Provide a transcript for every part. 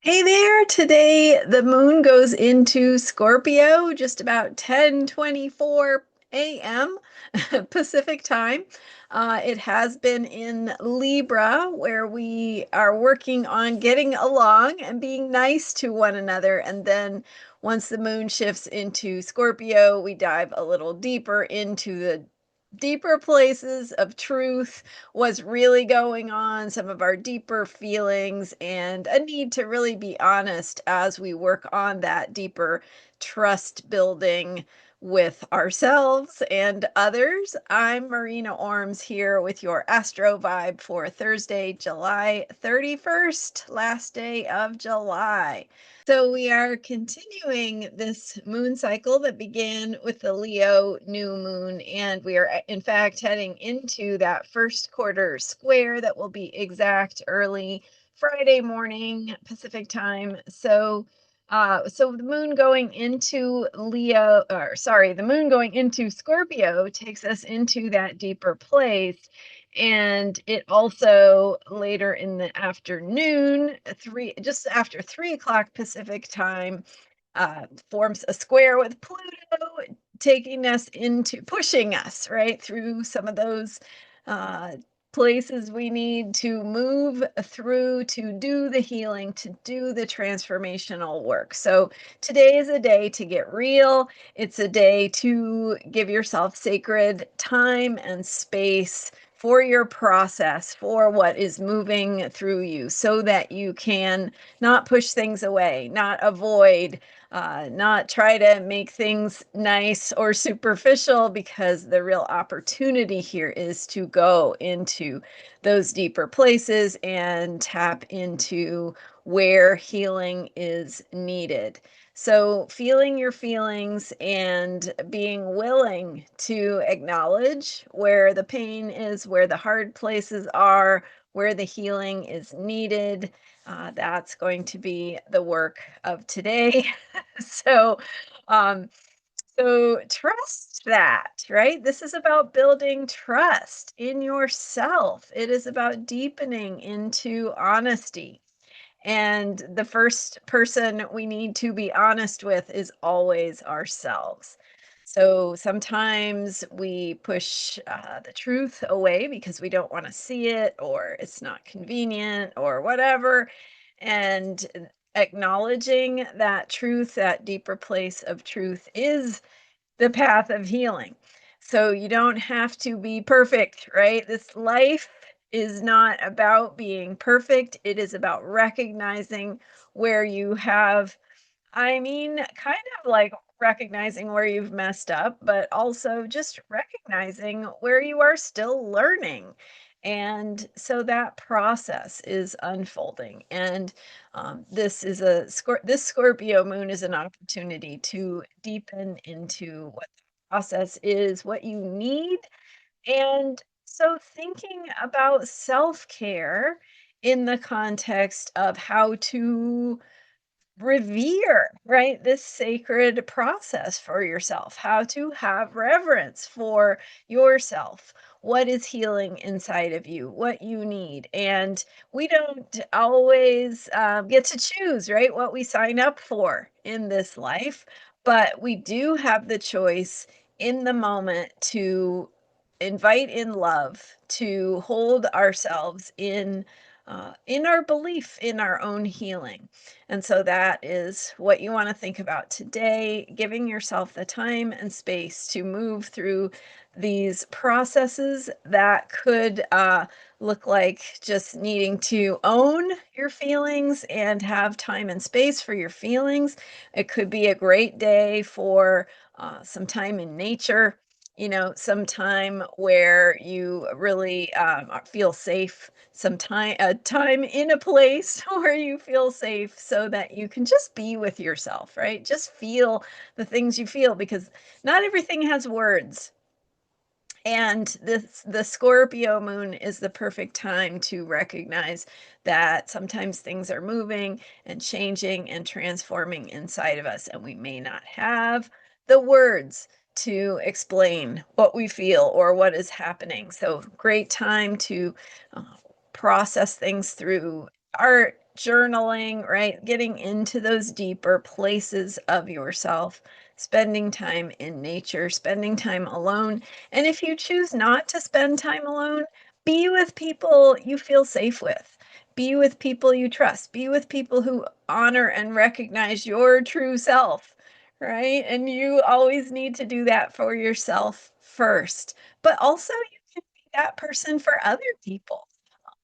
Hey there, today the moon goes into Scorpio just about 10:24 a.m. Pacific time. It has been in Libra where we are working on getting along and being nice to one another. And then once the moon shifts into Scorpio, we dive a little deeper into the deeper places of truth, what's really going on, some of our deeper feelings, and a need to really be honest as we work on that deeper trust building with ourselves and others. I'm Marina Orms here with your Astro Vibe for Thursday, July 31st, last day of July. So we are continuing this moon cycle that began with the Leo new moon, and we are in fact heading into that first quarter square that will be exact early Friday morning Pacific time. So the moon going into the moon going into Scorpio takes us into that deeper place. And it also later in the afternoon, just after 3 o'clock Pacific time, forms a square with Pluto, pushing us right through some of those uh, places we need to move through to do the healing, to do the transformational work. So today is a day to get real. It's a day to give yourself sacred time and space for your process, for what is moving through you, so that you can not push things away, not avoid, not try to make things nice or superficial, because the real opportunity here is to go into those deeper places and tap into where healing is needed. So, feeling your feelings and being willing to acknowledge where the pain is, where the hard places are, where the healing is needed. That's going to be the work of today. so, um, so trust that, right? This is about building trust in yourself. It is about deepening into honesty. And the first person we need to be honest with is always ourselves. So sometimes we push the truth away because we don't want to see it, or it's not convenient, or whatever. And acknowledging that truth, that deeper place of truth, is the path of healing. So you don't have to be perfect, right? This life is not about being perfect. It is about recognizing where you have, kind of like recognizing where you've messed up, but also just recognizing where you are still learning. And so that process is unfolding. And this Scorpio moon is an opportunity to deepen into what the process is, what you need. And so thinking about self-care in the context of how to revere, right, this sacred process for yourself, how to have reverence for yourself, what is healing inside of you, what you need. And we don't always get to choose, right, what we sign up for in this life, but we do have the choice in the moment to invite in love, to hold ourselves in our belief in our own healing. And so that is what you want to think about today, giving yourself the time and space to move through these processes that could look like just needing to own your feelings and have time and space for your feelings. It could be a great day for some time in nature, some time where you really feel safe, some time, a time in a place where you feel safe, so that you can just be with yourself, right? Just feel the things you feel, because not everything has words. And the Scorpio moon is the perfect time to recognize that sometimes things are moving and changing and transforming inside of us, and we may not have the words to explain what we feel or what is happening. So, great time to uh, process things through art, journaling, right? Getting into those deeper places of yourself, spending time in nature, spending time alone. And if you choose not to spend time alone, be with people you feel safe with. Be with people you trust. Be with people who honor and recognize your true self, right? And you always need to do that for yourself first. But also, you can be that person for other people.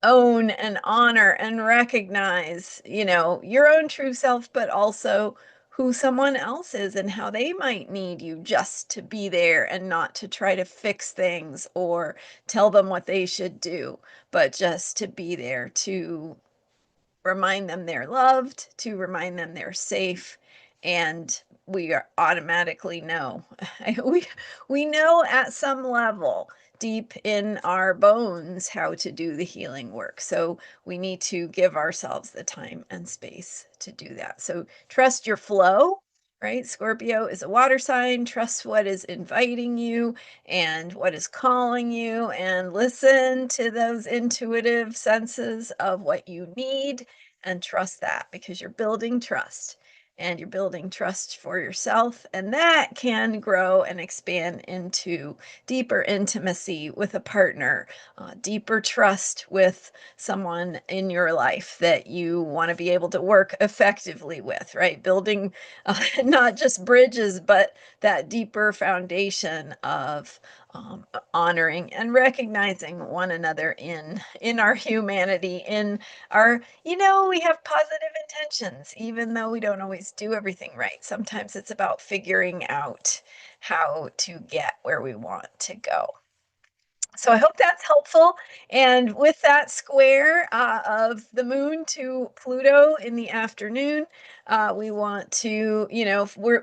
Own and honor and recognize, your own true self, but also who someone else is and how they might need you just to be there and not to try to fix things or tell them what they should do, but just to be there to remind them they're loved, to remind them they're safe, and we are automatically know. we we know at some level deep in our bones how to do the healing work. So we need to give ourselves the time and space to do that. So trust your flow, right? Scorpio is a water sign. Trust what is inviting you and what is calling you, and listen to those intuitive senses of what you need and trust that, because you're building trust, and you're building trust for yourself, and that can grow and expand into deeper intimacy with a partner, deeper trust with someone in your life that you want to be able to work effectively with, right? Building not just bridges, but that deeper foundation of honoring and recognizing one another in our humanity, in our, we have positive intentions, even though we don't always do everything right. Sometimes it's about figuring out how to get where we want to go. So I hope that's helpful. And with that square of the moon to Pluto in the afternoon, we want to,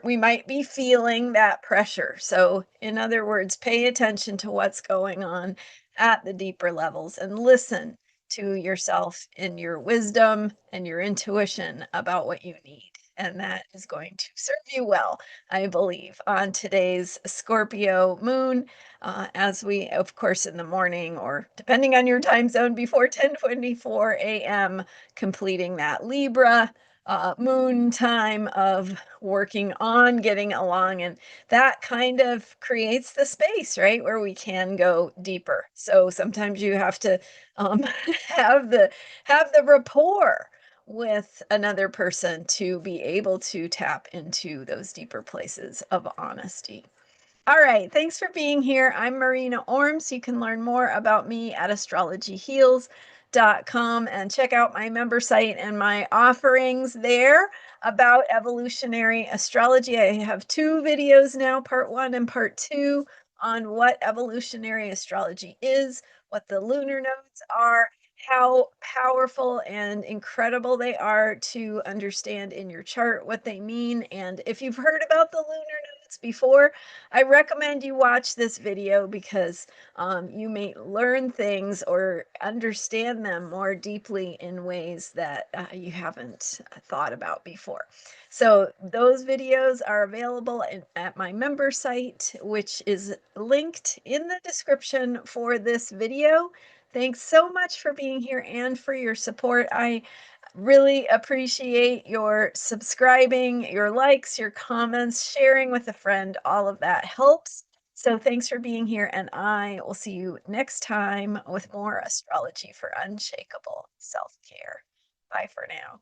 we might be feeling that pressure. So, in other words, pay attention to what's going on at the deeper levels and listen to yourself and your wisdom and your intuition about what you need. And that is going to serve you well, I believe, on today's Scorpio moon, as we, of course, in the morning, or depending on your time zone, before 10:24 a.m., completing that Libra moon time of working on getting along. And that kind of creates the space, right, where we can go deeper. So sometimes you have to um, have the rapport with another person to be able to tap into those deeper places of honesty. All right, thanks for being here. I'm Marina Orms. You can learn more about me at astrologyheals.com and check out my member site and my offerings there about evolutionary astrology. I have 2 videos now, part 1 and part 2, on what evolutionary astrology is, what the lunar nodes are, how powerful and incredible they are to understand in your chart, what they mean. And if you've heard about the lunar nodes before, I recommend you watch this video, because you may learn things or understand them more deeply in ways that you haven't thought about before. So those videos are available at my member site, which is linked in the description for this video. Thanks so much for being here and for your support. I really appreciate your subscribing, your likes, your comments, sharing with a friend. All of that helps. So thanks for being here, and I will see you next time with more astrology for unshakable self-care. Bye for now.